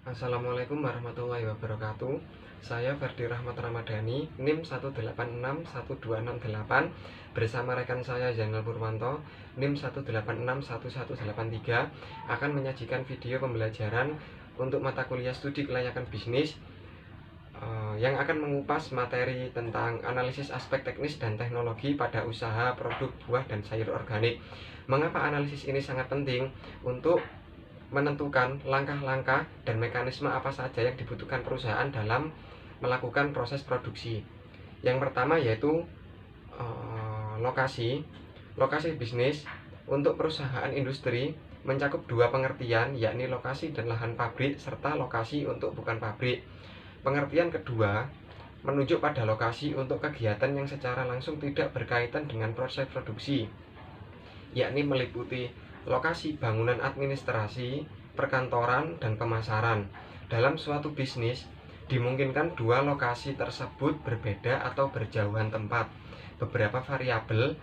Assalamualaikum warahmatullahi wabarakatuh. Saya Ferdi Rahmat Ramadhani, NIM 1861268 bersama rekan saya Zainal Purwanto, NIM 1861183 akan menyajikan video pembelajaran untuk mata kuliah studi kelayakan bisnis yang akan mengupas materi tentang analisis aspek teknis dan teknologi pada usaha produk buah dan sayur organik. Mengapa analisis ini sangat penting? Untuk menentukan langkah-langkah dan mekanisme apa saja yang dibutuhkan perusahaan dalam melakukan proses produksi. Yang pertama yaitu lokasi bisnis. Untuk perusahaan industri mencakup dua pengertian, yakni lokasi dan lahan pabrik serta lokasi untuk bukan pabrik. Pengertian kedua menunjuk pada lokasi untuk kegiatan yang secara langsung tidak berkaitan dengan proses produksi, yakni meliputi lokasi bangunan administrasi, perkantoran, dan pemasaran. Dalam suatu bisnis, dimungkinkan dua lokasi tersebut berbeda atau berjauhan tempat. Beberapa variabel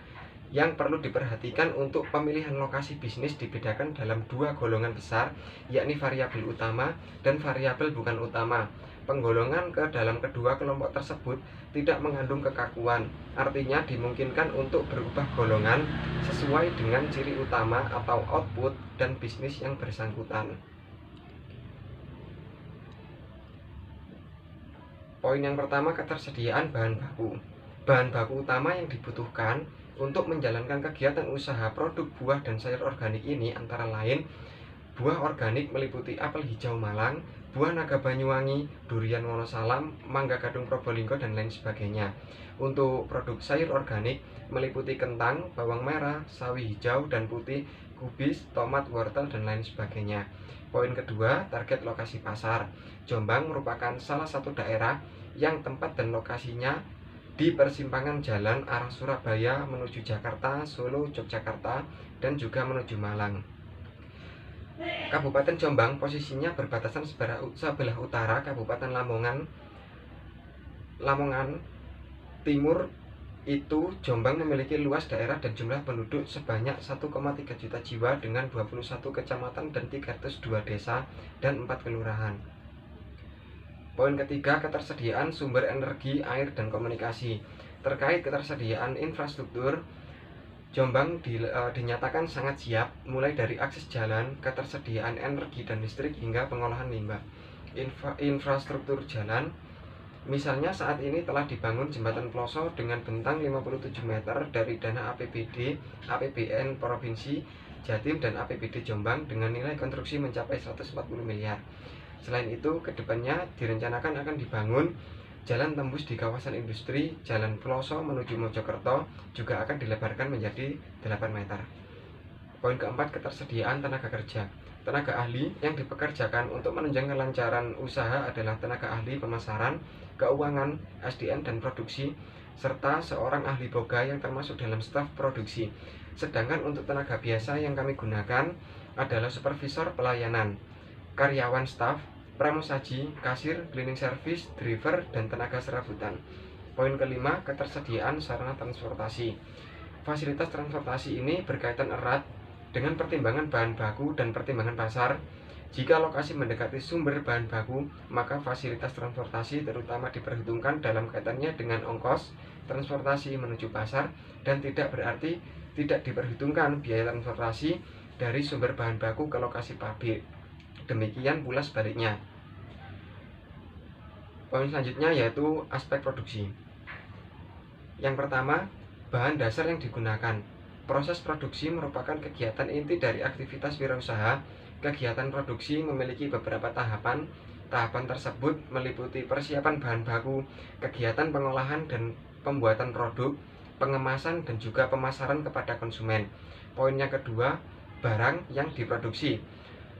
yang perlu diperhatikan untuk pemilihan lokasi bisnis dibedakan dalam dua golongan besar, yakni variabel utama dan variabel bukan utama. Penggolongan ke dalam kedua kelompok tersebut tidak mengandung kekakuan, artinya dimungkinkan untuk berubah golongan sesuai dengan ciri utama atau output dan bisnis yang bersangkutan. Poin yang pertama, ketersediaan bahan baku. Bahan baku utama yang dibutuhkan untuk menjalankan kegiatan usaha produk buah dan sayur organik ini antara lain buah organik meliputi apel hijau Malang, buah naga Banyuwangi, durian Wonosalam, mangga Gadung Probolinggo, dan lain sebagainya. Untuk produk sayur organik meliputi kentang, bawang merah, sawi hijau dan putih, kubis, tomat, wortel, dan lain sebagainya. Poin kedua, target lokasi pasar. Jombang merupakan salah satu daerah yang tempat dan lokasinya di persimpangan jalan arah Surabaya menuju Jakarta, Solo, Yogyakarta, dan juga menuju Malang. Kabupaten Jombang posisinya berbatasan sebelah utara Kabupaten Lamongan Timur. Itu Jombang memiliki luas daerah dan jumlah penduduk sebanyak 1,3 juta jiwa dengan 21 kecamatan dan 302 desa dan 4 kelurahan. Poin ketiga, ketersediaan sumber energi, air, dan komunikasi. Terkait ketersediaan infrastruktur, Jombang dinyatakan sangat siap, mulai dari akses jalan, ketersediaan energi dan listrik, hingga pengolahan limbah. Infrastruktur jalan, misalnya saat ini telah dibangun jembatan Ploso dengan bentang 57 meter dari dana APBD, APBN Provinsi Jatim, dan APBD Jombang dengan nilai konstruksi mencapai 140 miliar. Selain itu, kedepannya direncanakan akan dibangun jalan tembus di kawasan industri. Jalan Ploso menuju Mojokerto juga akan dilebarkan menjadi 8 meter. Poin keempat, ketersediaan tenaga kerja. Tenaga ahli yang dipekerjakan untuk menunjang kelancaran usaha adalah tenaga ahli pemasaran, keuangan, SDM, dan produksi, serta seorang ahli boga yang termasuk dalam staf produksi. Sedangkan untuk tenaga biasa yang kami gunakan adalah supervisor pelayanan, karyawan staf, pramusaji, kasir, cleaning service, driver, dan tenaga serabutan. Poin kelima, ketersediaan sarana transportasi. Fasilitas transportasi ini berkaitan erat dengan pertimbangan bahan baku dan pertimbangan pasar. Jika lokasi mendekati sumber bahan baku, maka fasilitas transportasi terutama diperhitungkan dalam kaitannya dengan ongkos transportasi menuju pasar, dan tidak berarti tidak diperhitungkan biaya transportasi dari sumber bahan baku ke lokasi pabrik. Demikian pula sebaliknya. Poin selanjutnya yaitu aspek produksi. Yang pertama, bahan dasar yang digunakan. Proses produksi merupakan kegiatan inti dari aktivitas wirausaha. Kegiatan produksi memiliki beberapa tahapan. Tahapan tersebut meliputi persiapan bahan baku, kegiatan pengolahan dan pembuatan produk, pengemasan, dan juga pemasaran kepada konsumen. Poinnya kedua, barang yang diproduksi.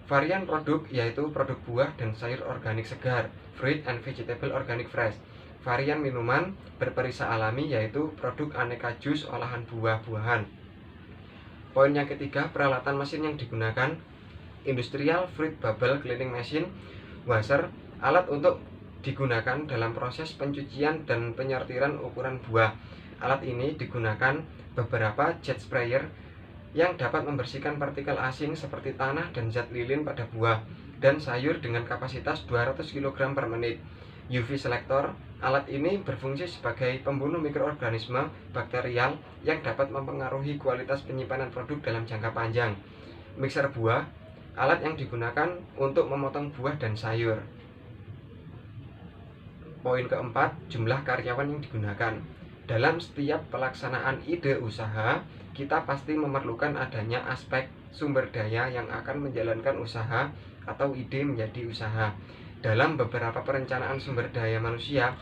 Varian produk yaitu produk buah dan sayur organik segar, fruit and vegetable organic fresh. Varian minuman berperisa alami yaitu produk aneka jus olahan buah-buahan. Poin yang ketiga, peralatan mesin yang digunakan. Industrial fruit bubble cleaning machine, washer, alat untuk digunakan dalam proses pencucian dan penyortiran ukuran buah. Alat ini digunakan beberapa jet sprayer yang dapat membersihkan partikel asing seperti tanah dan zat lilin pada buah. dan sayur dengan kapasitas 200 kg per menit. UV Selector, alat ini berfungsi sebagai pembunuh mikroorganisme bakterial yang dapat mempengaruhi kualitas penyimpanan produk dalam jangka panjang. Mixer buah, alat yang digunakan untuk memotong buah dan sayur. Poin keempat, jumlah karyawan yang digunakan. Dalam setiap pelaksanaan ide usaha, kita pasti memerlukan adanya aspek sumber daya yang akan menjalankan usaha atau ide menjadi usaha. Dalam beberapa perencanaan sumber daya manusia,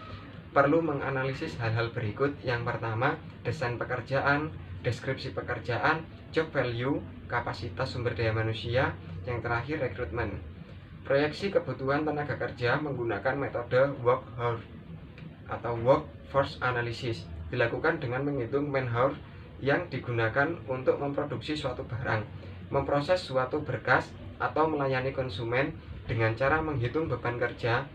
perlu menganalisis hal-hal berikut. Yang pertama, desain pekerjaan, deskripsi pekerjaan, job value, kapasitas sumber daya manusia. Yang terakhir, rekrutmen. Proyeksi kebutuhan tenaga kerja menggunakan metode workforce analysis dilakukan dengan menghitung man-hour yang digunakan untuk memproduksi suatu barang, memproses suatu berkas, atau melayani konsumen dengan cara menghitung beban kerja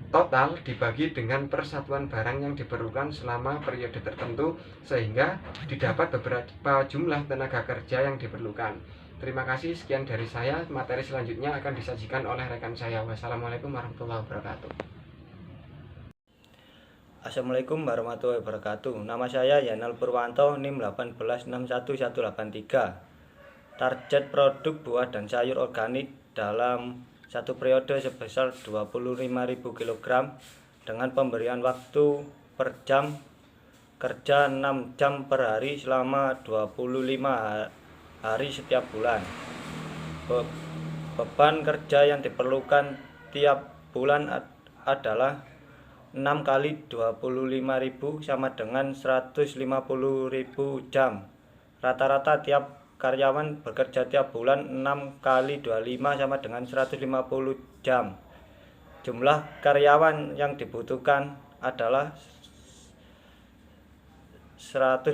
total dibagi dengan persatuan barang yang diperlukan selama periode tertentu sehingga didapat beberapa jumlah tenaga kerja yang diperlukan. Terima kasih, sekian dari saya. Materi selanjutnya akan disajikan oleh rekan saya. Wassalamualaikum warahmatullahi wabarakatuh. Assalamualaikum warahmatullahi wabarakatuh. Nama saya Yanal Purwanto, NIM 1861183. Target produk buah dan sayur organik dalam satu periode sebesar 25.000 kg dengan pemberian waktu per jam kerja 6 jam per hari selama 25 hari setiap bulan. Beban kerja yang diperlukan tiap bulan adalah 6 kali 25.000 sama dengan 150.000 jam. Rata-rata tiap karyawan bekerja tiap bulan 6 kali 25 sama dengan 150 jam. Jumlah karyawan yang dibutuhkan adalah 150.000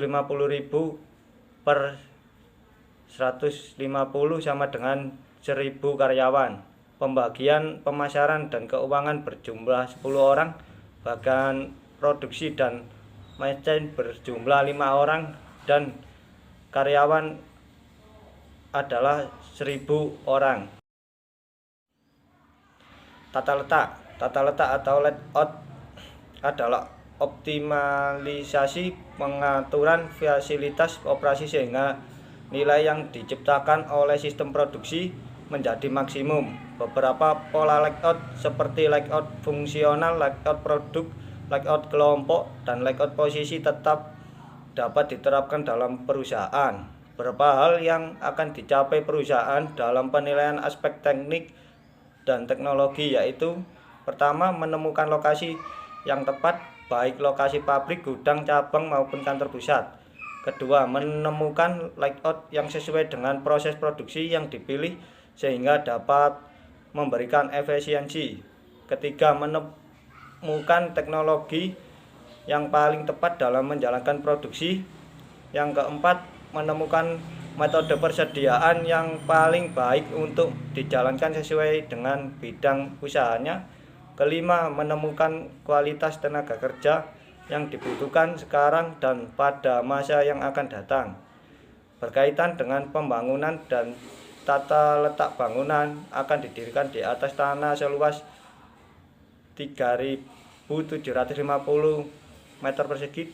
per 150 sama dengan 1.000 karyawan. Pembagian pemasaran dan keuangan berjumlah 10 orang, bagian produksi dan mesin berjumlah 5 orang, dan karyawan adalah 1.000 orang. Tata letak atau layout adalah optimalisasi pengaturan fasilitas operasi sehingga nilai yang diciptakan oleh sistem produksi menjadi maksimum. Beberapa pola layout seperti layout fungsional, layout produk, layout kelompok, dan layout posisi tetap dapat diterapkan dalam perusahaan. Beberapa hal yang akan dicapai perusahaan dalam penilaian aspek teknik dan teknologi yaitu: pertama, menemukan lokasi yang tepat, baik lokasi pabrik, gudang, cabang maupun kantor pusat. Kedua, menemukan layout yang sesuai dengan proses produksi yang dipilih sehingga dapat memberikan efisiensi. Ketiga, menemukan teknologi yang paling tepat dalam menjalankan produksi. Yang keempat, menemukan metode persediaan yang paling baik untuk dijalankan sesuai dengan bidang usahanya. Kelima, menemukan kualitas tenaga kerja yang dibutuhkan sekarang dan pada masa yang akan datang. Berkaitan dengan pembangunan dan tata letak bangunan akan didirikan di atas tanah seluas 3.750 meter persegi,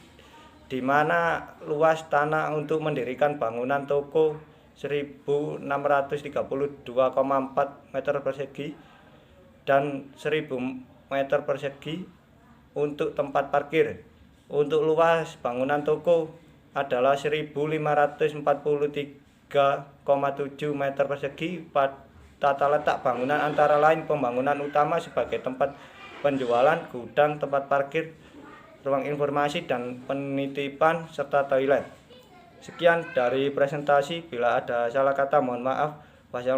di mana luas tanah untuk mendirikan bangunan toko 1.632,4 meter persegi dan 1.000 meter persegi untuk tempat parkir. Untuk luas bangunan toko adalah 1.543,7 meter persegi. Tata letak bangunan antara lain pembangunan utama sebagai tempat penjualan, gudang, tempat parkir, ruang informasi dan penitipan, serta toilet. Sekian dari presentasi, bila ada salah kata mohon maaf. Wassalamualaikum.